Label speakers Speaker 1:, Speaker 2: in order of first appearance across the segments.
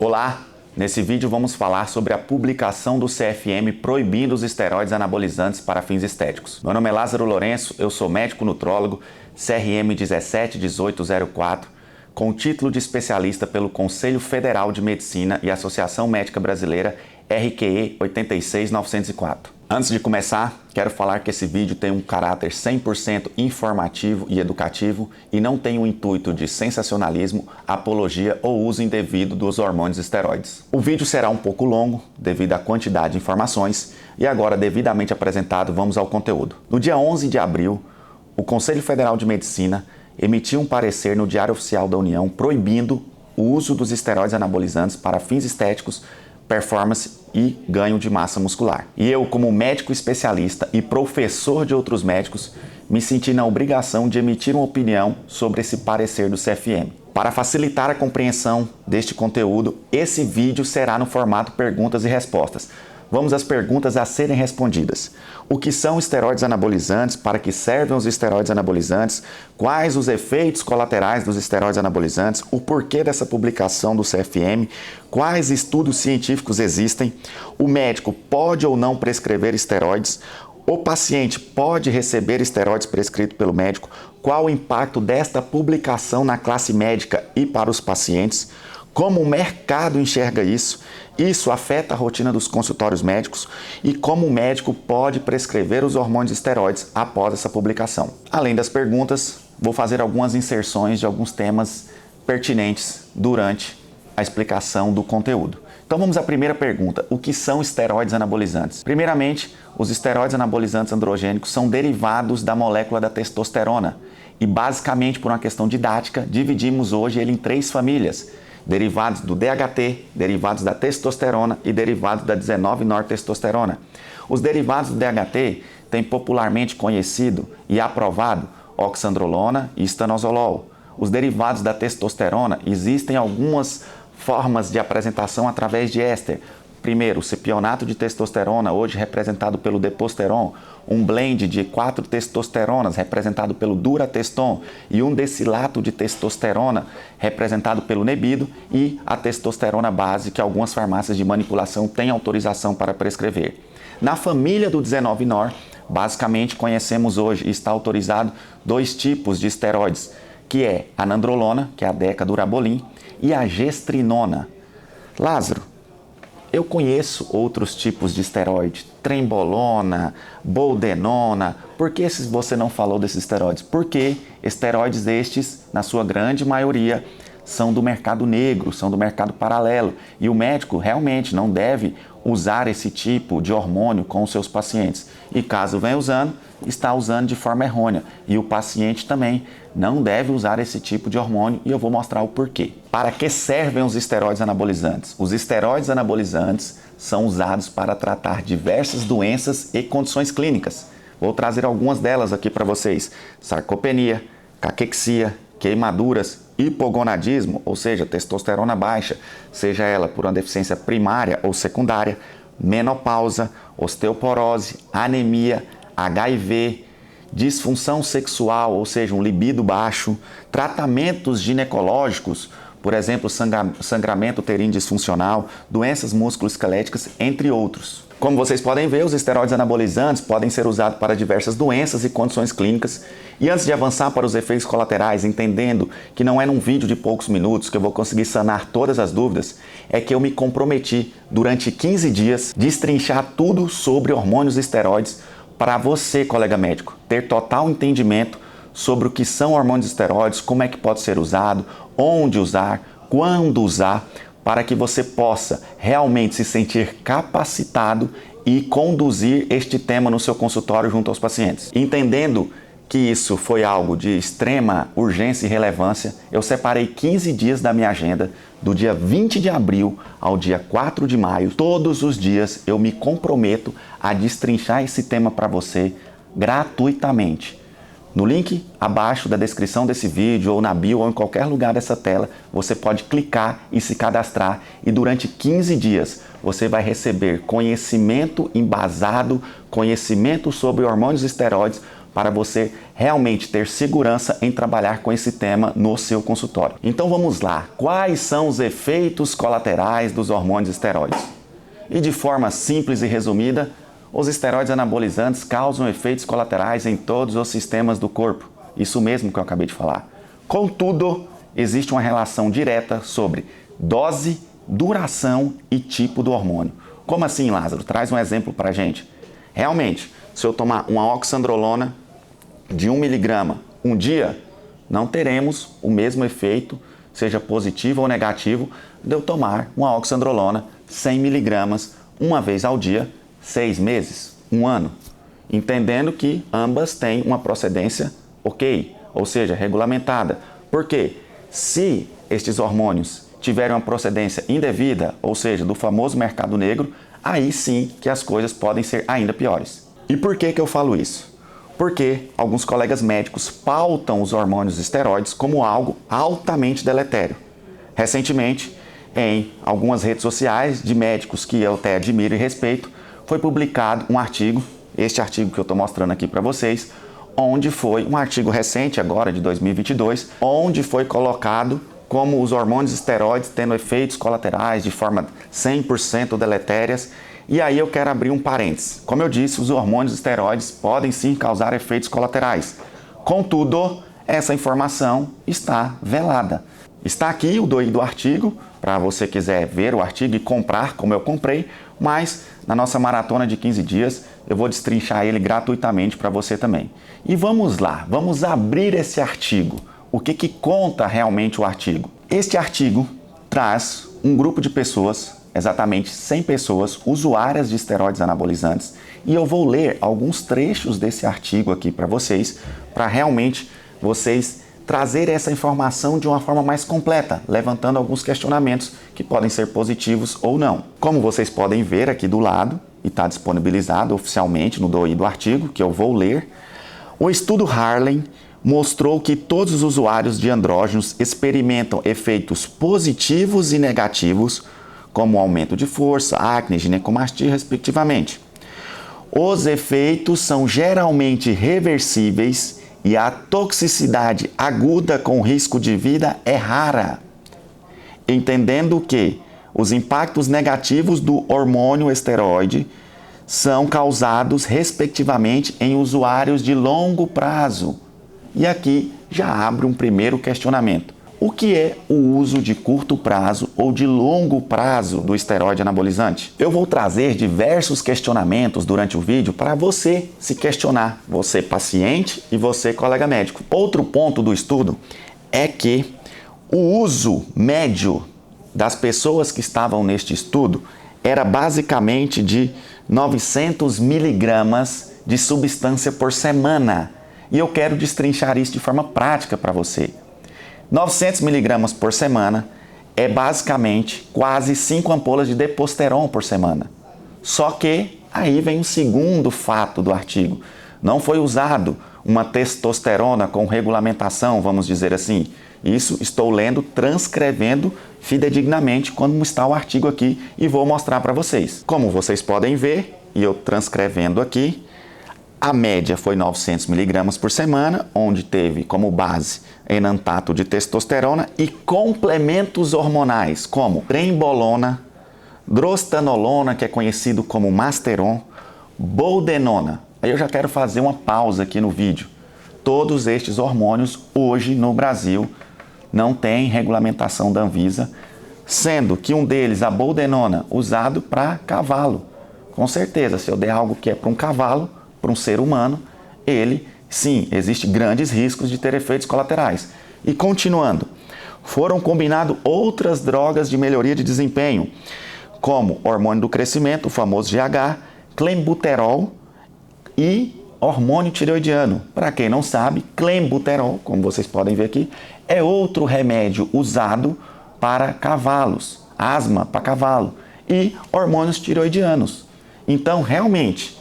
Speaker 1: Olá! Nesse vídeo vamos falar sobre a publicação do CFM proibindo os esteroides anabolizantes para fins estéticos. Meu nome é Lázaro Lourenço, eu sou médico nutrólogo, CRM 171804, com título de especialista pelo Conselho Federal de Medicina e Associação Médica Brasileira RQE 86904. Antes de começar, quero falar que esse vídeo tem um caráter 100% informativo e educativo e não tem o intuito de sensacionalismo, apologia ou uso indevido dos hormônios esteroides. O vídeo será um pouco longo devido à quantidade de informações e agora, devidamente apresentado, vamos ao conteúdo. No dia 11 de abril, o Conselho Federal de Medicina emitiu um parecer no Diário Oficial da União proibindo o uso dos esteroides anabolizantes para fins estéticos, performance e ganho de massa muscular. E eu, como médico especialista e professor de outros médicos, me senti na obrigação de emitir uma opinião sobre esse parecer do CFM. Para facilitar a compreensão deste conteúdo, esse vídeo será no formato perguntas e respostas. Vamos às perguntas a serem respondidas. O que são esteroides anabolizantes? Para que servem os esteroides anabolizantes? Quais os efeitos colaterais dos esteroides anabolizantes? O porquê dessa publicação do CFM? Quais estudos científicos existem? O médico pode ou não prescrever esteroides? O paciente pode receber esteroides prescritos pelo médico? Qual o impacto desta publicação na classe médica e para os pacientes? Como o mercado enxerga isso? Isso afeta a rotina dos consultórios médicos e como o médico pode prescrever os hormônios esteroides após essa publicação. Além das perguntas, vou fazer algumas inserções de alguns temas pertinentes durante a explicação do conteúdo. Então vamos à primeira pergunta: o que são esteroides anabolizantes? Primeiramente, os esteroides anabolizantes androgênicos são derivados da molécula da testosterona e basicamente por uma questão didática dividimos hoje ele em três famílias: derivados do DHT, derivados da testosterona e derivados da 19-nortestosterona. Os derivados do DHT têm popularmente conhecido e aprovado oxandrolona e estanozolol. Os derivados da testosterona existem algumas formas de apresentação através de éster. Primeiro, o cipionato de testosterona, hoje representado pelo deposteron, um blend de 4 testosteronas, representado pelo durateston, e um decilato de testosterona, representado pelo nebido, e a testosterona base, que algumas farmácias de manipulação têm autorização para prescrever. Na família do 19-nor, basicamente conhecemos hoje e está autorizado 2 tipos de esteroides, que é a nandrolona, que é a decadurabolin, e a gestrinona. Lázaro, eu conheço outros tipos de esteroide, trembolona, boldenona. Por que você não falou desses esteroides? Porque esteroides estes, na sua grande maioria, são do mercado negro, são do mercado paralelo. E o médico realmente não deve usar esse tipo de hormônio com os seus pacientes. E caso venha usando, está usando de forma errônea. E o paciente também não deve usar esse tipo de hormônio e eu vou mostrar o porquê. Para que servem os esteroides anabolizantes? Os esteroides anabolizantes são usados para tratar diversas doenças e condições clínicas. Vou trazer algumas delas aqui para vocês: sarcopenia, caquexia, queimaduras, hipogonadismo, ou seja, testosterona baixa, seja ela por uma deficiência primária ou secundária, menopausa, osteoporose, anemia, HIV, disfunção sexual, ou seja, um libido baixo, tratamentos ginecológicos, por exemplo, sangramento uterino disfuncional, doenças musculoesqueléticas, entre outros. Como vocês podem ver, os esteroides anabolizantes podem ser usados para diversas doenças e condições clínicas. E antes de avançar para os efeitos colaterais, entendendo que não é num vídeo de poucos minutos que eu vou conseguir sanar todas as dúvidas, é que eu me comprometi durante 15 dias destrinchar tudo sobre hormônios e esteroides para você, colega médico, ter total entendimento sobre o que são hormônios e esteroides, como é que pode ser usado, onde usar, quando usar, para que você possa realmente se sentir capacitado e conduzir este tema no seu consultório junto aos pacientes. Entendendo que isso foi algo de extrema urgência e relevância, eu separei 15 dias da minha agenda, do dia 20 de abril ao dia 4 de maio. Todos os dias eu me comprometo a destrinchar esse tema para você gratuitamente. No link abaixo da descrição desse vídeo, ou na bio, ou em qualquer lugar dessa tela, você pode clicar e se cadastrar, e durante 15 dias você vai receber conhecimento embasado, conhecimento sobre hormônios e esteroides, para você realmente ter segurança em trabalhar com esse tema no seu consultório. Então vamos lá, quais são os efeitos colaterais dos hormônios esteroides? E de forma simples e resumida, os esteroides anabolizantes causam efeitos colaterais em todos os sistemas do corpo. Isso mesmo que eu acabei de falar. Contudo, existe uma relação direta sobre dose, duração e tipo do hormônio. Como assim, Lázaro? Traz um exemplo para a gente. Realmente, se eu tomar uma oxandrolona de 1 miligrama um dia, não teremos o mesmo efeito, seja positivo ou negativo, de eu tomar uma oxandrolona 100 miligramas uma vez ao dia, 6 meses, 1 ano. Entendendo que ambas têm uma procedência ok, ou seja, regulamentada. Por quê? Se estes hormônios tiverem uma procedência indevida, ou seja, do famoso mercado negro, aí sim que as coisas podem ser ainda piores. E por que eu falo isso? Porque alguns colegas médicos pautam os hormônios esteroides como algo altamente deletério. Recentemente, em algumas redes sociais de médicos que eu até admiro e respeito, foi publicado um artigo, este artigo que eu estou mostrando aqui para vocês, onde foi um artigo recente, agora de 2022, onde foi colocado como os hormônios esteroides tendo efeitos colaterais de forma 100% deletérias. E aí eu quero abrir um parênteses. Como eu disse, os hormônios esteroides podem sim causar efeitos colaterais. Contudo, essa informação está velada. Está aqui o do artigo, para você quiser ver o artigo e comprar como eu comprei, mas na nossa maratona de 15 dias eu vou destrinchar ele gratuitamente para você também. E vamos lá, vamos abrir esse artigo. O que conta realmente o artigo? Este artigo traz um grupo de pessoas, exatamente 100 pessoas, usuárias de esteroides anabolizantes, e eu vou ler alguns trechos desse artigo aqui para vocês, para realmente vocês trazer essa informação de uma forma mais completa, levantando alguns questionamentos que podem ser positivos ou não. Como vocês podem ver aqui do lado, e está disponibilizado oficialmente no DOI do artigo, que eu vou ler, o estudo Harlem mostrou que todos os usuários de andrógenos experimentam efeitos positivos e negativos, como aumento de força, acne, ginecomastia, respectivamente. Os efeitos são geralmente reversíveis e a toxicidade aguda com risco de vida é rara, entendendo que os impactos negativos do hormônio esteroide são causados, respectivamente, em usuários de longo prazo. E aqui já abre um primeiro questionamento. O que é o uso de curto prazo ou de longo prazo do esteroide anabolizante? Eu vou trazer diversos questionamentos durante o vídeo para você se questionar, você paciente e você colega médico. Outro ponto do estudo é que o uso médio das pessoas que estavam neste estudo era basicamente de 900 miligramas de substância por semana. E eu quero destrinchar isso de forma prática para você. 900 miligramas por semana é basicamente quase 5 ampolas de Deposteron por semana. Só que aí vem o segundo fato do artigo. Não foi usado uma testosterona com regulamentação, vamos dizer assim. Isso estou lendo, transcrevendo fidedignamente como está o artigo aqui e vou mostrar para vocês. Como vocês podem ver, e eu transcrevendo aqui, a média foi 900 miligramas por semana, onde teve como base enantato de testosterona e complementos hormonais, como trembolona, drostanolona, que é conhecido como Masteron, boldenona. Aí eu já quero fazer uma pausa aqui no vídeo. Todos estes hormônios, hoje no Brasil, não têm regulamentação da Anvisa, sendo que um deles, a boldenona, usado para cavalo. Com certeza, se eu der algo que é para um cavalo, para um ser humano, ele, sim, existe grandes riscos de ter efeitos colaterais. E continuando, foram combinadas outras drogas de melhoria de desempenho, como hormônio do crescimento, o famoso GH, clenbuterol e hormônio tireoidiano. Para quem não sabe, clenbuterol, como vocês podem ver aqui, é outro remédio usado para cavalos, asma para cavalo e hormônios tireoidianos. Então, realmente,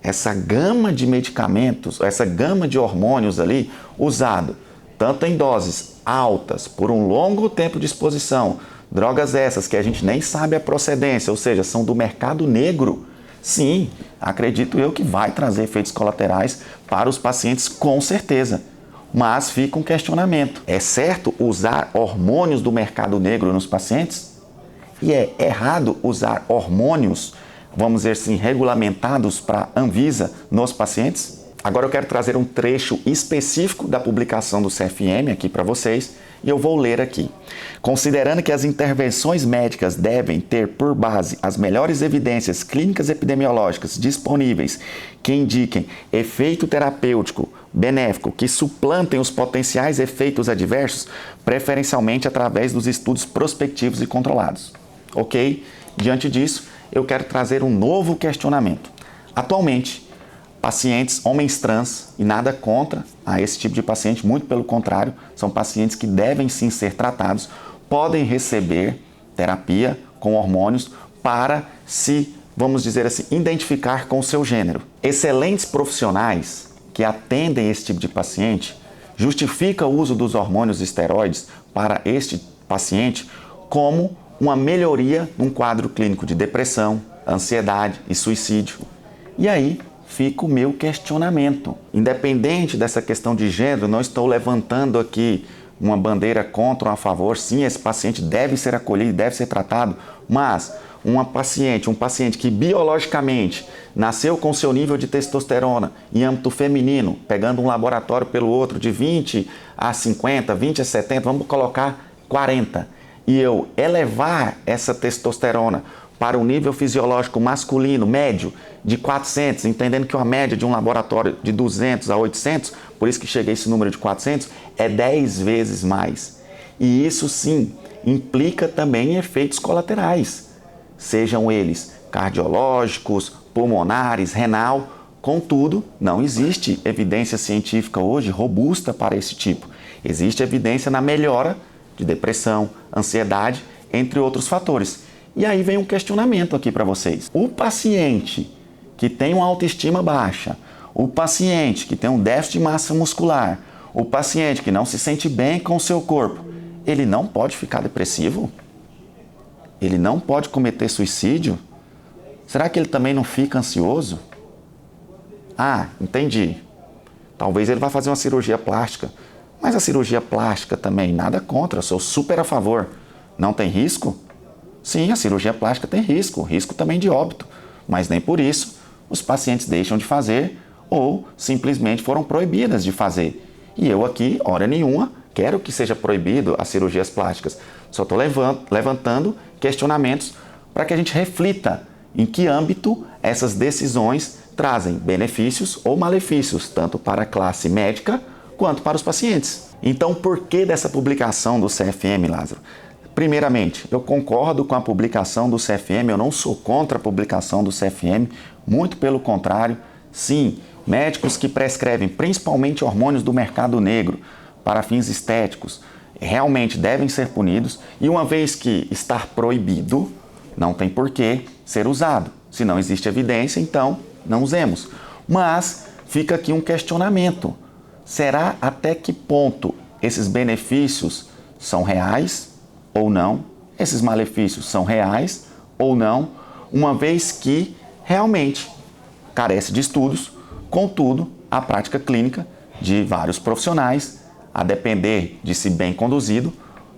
Speaker 1: essa gama de medicamentos, essa gama de hormônios ali, usado tanto em doses altas, por um longo tempo de exposição, drogas essas que a gente nem sabe a procedência, ou seja, são do mercado negro, Sim, acredito eu que vai trazer efeitos colaterais para os pacientes com certeza. Mas fica um questionamento. É certo usar hormônios do mercado negro nos pacientes? E é errado usar hormônios, vamos dizer assim, regulamentados para Anvisa nos pacientes? Agora eu quero trazer um trecho específico da publicação do CFM aqui para vocês e eu vou ler aqui. Considerando que as intervenções médicas devem ter por base as melhores evidências clínicas e epidemiológicas disponíveis que indiquem efeito terapêutico benéfico que suplantem os potenciais efeitos adversos, preferencialmente através dos estudos prospectivos e controlados. Ok? Diante disso, eu quero trazer um novo questionamento. Atualmente, pacientes homens trans, e nada contra a esse tipo de paciente, muito pelo contrário, são pacientes que devem sim ser tratados, podem receber terapia com hormônios para se, vamos dizer assim, identificar com o seu gênero. Excelentes profissionais que atendem esse tipo de paciente justificam o uso dos hormônios esteroides para este paciente como uma melhoria num quadro clínico de depressão, ansiedade e suicídio. E aí fica o meu questionamento. Independente dessa questão de gênero, não estou levantando aqui uma bandeira contra ou a favor. Sim, esse paciente deve ser acolhido, deve ser tratado, mas um paciente que biologicamente nasceu com seu nível de testosterona em âmbito feminino, pegando um laboratório pelo outro de 20 a 50, 20 a 70, vamos colocar 40, e eu elevar essa testosterona para um nível fisiológico masculino médio de 400, entendendo que uma média de um laboratório de 200 a 800, por isso que cheguei a esse número de 400, é 10 vezes mais. E isso sim implica também em efeitos colaterais, sejam eles cardiológicos, pulmonares, renal. Contudo, não existe evidência científica hoje robusta para esse tipo. Existe evidência na melhora de depressão, ansiedade, entre outros fatores. E aí vem um questionamento aqui para vocês. O paciente que tem uma autoestima baixa, o paciente que tem um déficit de massa muscular, o paciente que não se sente bem com o seu corpo, ele não pode ficar depressivo? Ele não pode cometer suicídio? Será que ele também não fica ansioso? Ah, entendi. Talvez ele vá fazer uma cirurgia plástica. Mas a cirurgia plástica também, nada contra, eu sou super a favor. Não tem risco? Sim, a cirurgia plástica tem risco também de óbito. Mas nem por isso os pacientes deixam de fazer ou simplesmente foram proibidas de fazer. E eu aqui, hora nenhuma, quero que seja proibido as cirurgias plásticas. Só estou levantando questionamentos para que a gente reflita em que âmbito essas decisões trazem benefícios ou malefícios, tanto para a classe médica quanto para os pacientes. Então, por que dessa publicação do CFM, Lázaro? Primeiramente, eu concordo com a publicação do CFM, eu não sou contra a publicação do CFM, muito pelo contrário. Sim, médicos que prescrevem principalmente hormônios do mercado negro para fins estéticos realmente devem ser punidos, e uma vez que está proibido, não tem por que ser usado. Se não existe evidência, então não usemos. Mas fica aqui um questionamento. Será até que ponto esses benefícios são reais ou não? Esses malefícios são reais ou não? Uma vez que realmente carece de estudos, contudo, a prática clínica de vários profissionais, a depender de se bem conduzido,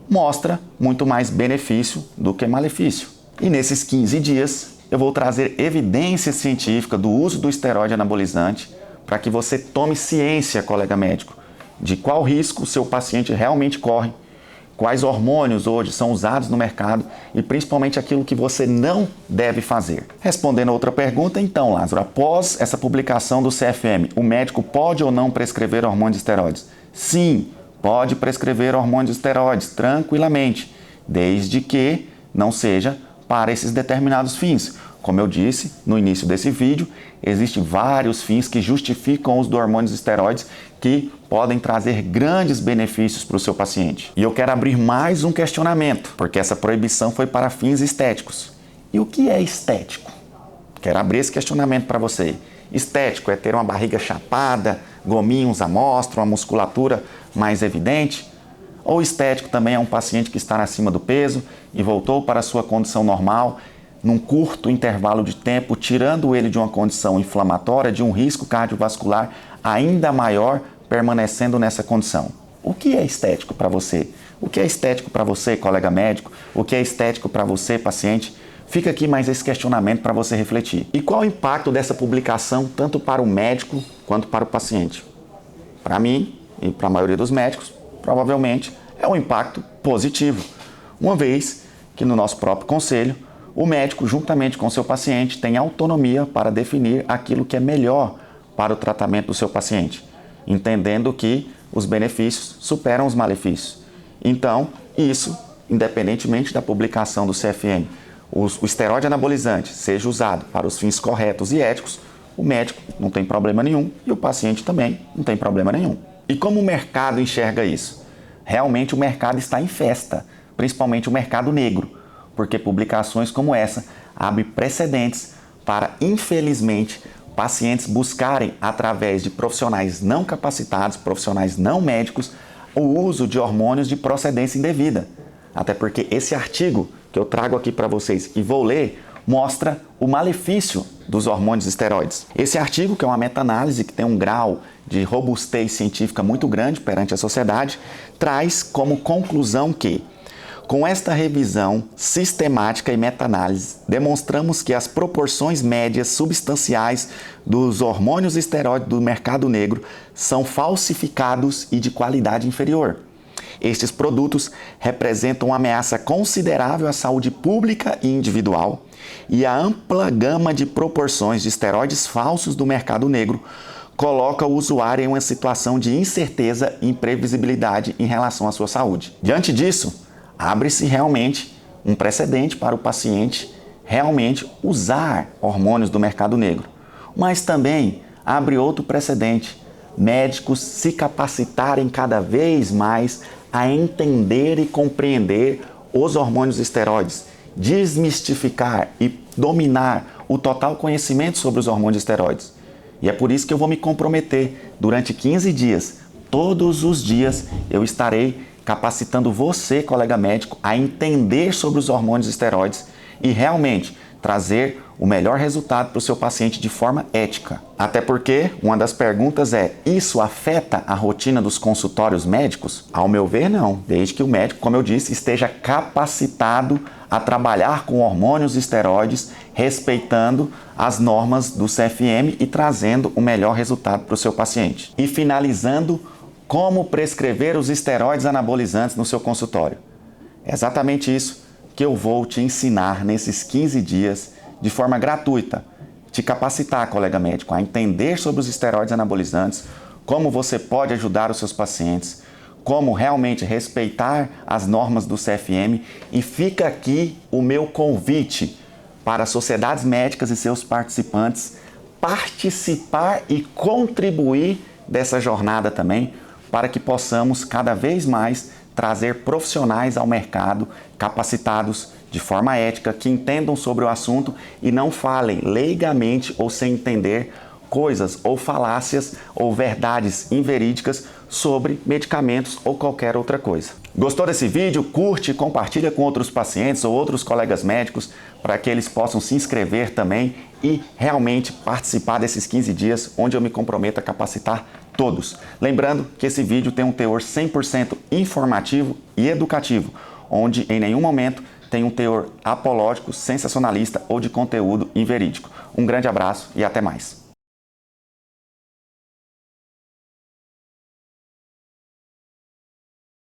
Speaker 1: mostra muito mais benefício do que malefício. E nesses 15 dias, eu vou trazer evidência científica do uso do esteroide anabolizante para que você tome ciência, colega médico, de qual risco o seu paciente realmente corre, quais hormônios hoje são usados no mercado e principalmente aquilo que você não deve fazer. Respondendo a outra pergunta, então, Lázaro, após essa publicação do CFM, o médico pode ou não prescrever hormônios esteroides? Sim, pode prescrever hormônios esteroides tranquilamente, desde que não seja para esses determinados fins. Como eu disse no início desse vídeo, existem vários fins que justificam o uso de hormônios esteroides que podem trazer grandes benefícios para o seu paciente. E eu quero abrir mais um questionamento, porque essa proibição foi para fins estéticos. E o que é estético? Quero abrir esse questionamento para você. Estético é ter uma barriga chapada, gominhos à mostra, uma musculatura mais evidente? Ou estético também é um paciente que está acima do peso e voltou para a sua condição normal, num curto intervalo de tempo, tirando ele de uma condição inflamatória, de um risco cardiovascular ainda maior, permanecendo nessa condição. O que é estético para você? O que é estético para você, colega médico? O que é estético para você, paciente? Fica aqui mais esse questionamento para você refletir. E qual o impacto dessa publicação tanto para o médico quanto para o paciente? Para mim e para a maioria dos médicos, provavelmente é um impacto positivo, uma vez que no nosso próprio conselho, o médico, juntamente com o seu paciente, tem autonomia para definir aquilo que é melhor para o tratamento do seu paciente, entendendo que os benefícios superam os malefícios. Então, isso, independentemente da publicação do CFM, o esteroide anabolizante seja usado para os fins corretos e éticos, o médico não tem problema nenhum e o paciente também não tem problema nenhum. E como o mercado enxerga isso? Realmente o mercado está em festa, principalmente o mercado negro, porque publicações como essa abrem precedentes para, infelizmente, pacientes buscarem, através de profissionais não capacitados, profissionais não médicos, o uso de hormônios de procedência indevida. Até porque esse artigo que eu trago aqui para vocês e vou ler, mostra o malefício dos hormônios esteroides. Esse artigo, que é uma meta-análise que tem um grau de robustez científica muito grande perante a sociedade, traz como conclusão que, com esta revisão sistemática e meta-análise, demonstramos que as proporções médias substanciais dos hormônios esteroides do mercado negro são falsificados e de qualidade inferior. Estes produtos representam uma ameaça considerável à saúde pública e individual, e a ampla gama de proporções de esteroides falsos do mercado negro coloca o usuário em uma situação de incerteza e imprevisibilidade em relação à sua saúde. Diante disso, abre-se realmente um precedente para o paciente realmente usar hormônios do mercado negro. Mas também abre outro precedente: médicos se capacitarem cada vez mais a entender e compreender os hormônios esteroides, desmistificar e dominar o total conhecimento sobre os hormônios esteroides. E é por isso que eu vou me comprometer durante 15 dias, todos os dias eu estarei capacitando você, colega médico, a entender sobre os hormônios esteroides e realmente trazer o melhor resultado para o seu paciente de forma ética. Até porque uma das perguntas é: isso afeta a rotina dos consultórios médicos? Ao meu ver, não, desde que o médico, como eu disse, esteja capacitado a trabalhar com hormônios esteroides, respeitando as normas do CFM e trazendo o melhor resultado para o seu paciente. E finalizando, como prescrever os esteroides anabolizantes no seu consultório. É exatamente isso que eu vou te ensinar nesses 15 dias de forma gratuita. Te capacitar, colega médico, a entender sobre os esteroides anabolizantes, como você pode ajudar os seus pacientes, como realmente respeitar as normas do CFM. E fica aqui o meu convite para as sociedades médicas e seus participantes participar e contribuir dessa jornada também, para que possamos cada vez mais trazer profissionais ao mercado capacitados de forma ética, que entendam sobre o assunto e não falem leigamente ou sem entender coisas ou falácias ou verdades inverídicas sobre medicamentos ou qualquer outra coisa. Gostou desse vídeo? Curte e compartilha com outros pacientes ou outros colegas médicos para que eles possam se inscrever também e realmente participar desses 15 dias onde eu me comprometo a capacitar todos. Lembrando que esse vídeo tem um teor 100% informativo e educativo, onde em nenhum momento tem um teor apológico, sensacionalista ou de conteúdo inverídico. Um grande abraço e até mais.